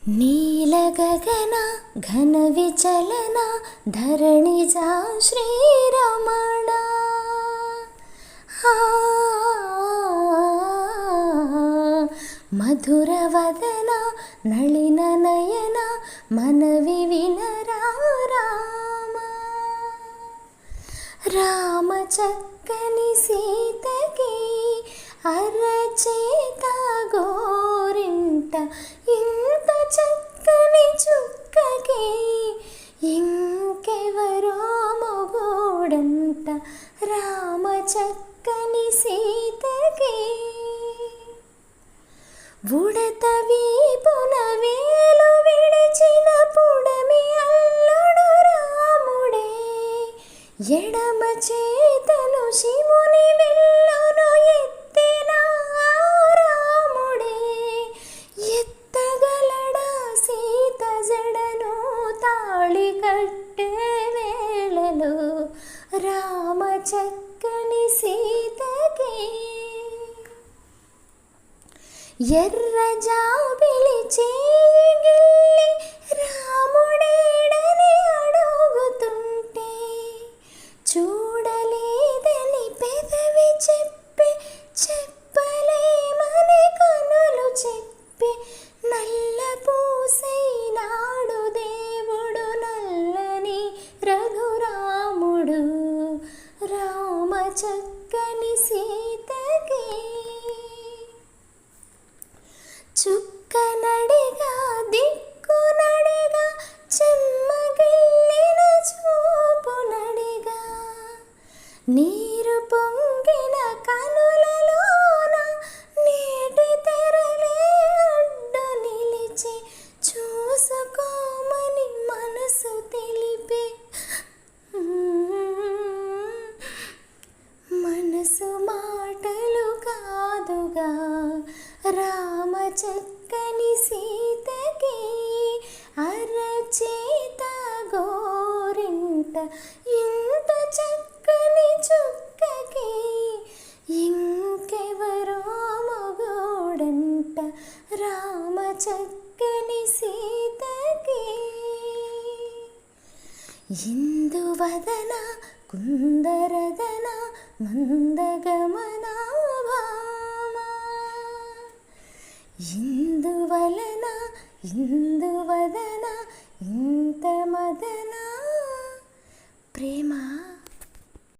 నీలగగన ఘన విచలన ధరణిజా శ్రీరమణ మధురవదన నళిన నయన మనవి వినరా రామ రామ చక్కని సీతకి అరచేత గోరింట ఇంత చక్కని చుక్కకి ఇంకెవరో మొగోడంట రామ చక్కని సీతకి ఉడత వీపున వేలు విడిచిన పుడమి అల్లుడు రాముడే ఎడమ చేతను శివుని విల్లును ఎత్తిన రాముడే ఎత్తగలడా సీత జడను తాళి కట్టే వేళలో రామ చక్కని సీతకి ఎర్ర జాబిలి చేయి గిల్లి రాముడేడని అడుగుతుంటే చూడలేదని పెదవి చెప్పి చెప్పలేమని కనులు చెప్పి నల్ల పూసైనాడు దేవుడు నల్లని రఘురాముడు రామ చక్కని సీతకి చుక్కనడిగా దిక్కునడిగా చెమ్మగిల్లిన చూపునడిగా నీరు పొంగిన కనులలోన నీటి తెరలే అడ్డు నిలిచి చూసుకోమని మనసు తెలిపే మనసు మాటలు కాదుగా రామ చక్కని సీతకి అరచేత గోరింట ఇంత చక్కని చుక్కకి ఇంకెవరో మొగోడంట రామ చక్కని సీతకి ఇందువదన కుందరదన మందగమనా ఇందువలన ఇందువదన ఇంత మదన ప్రేమ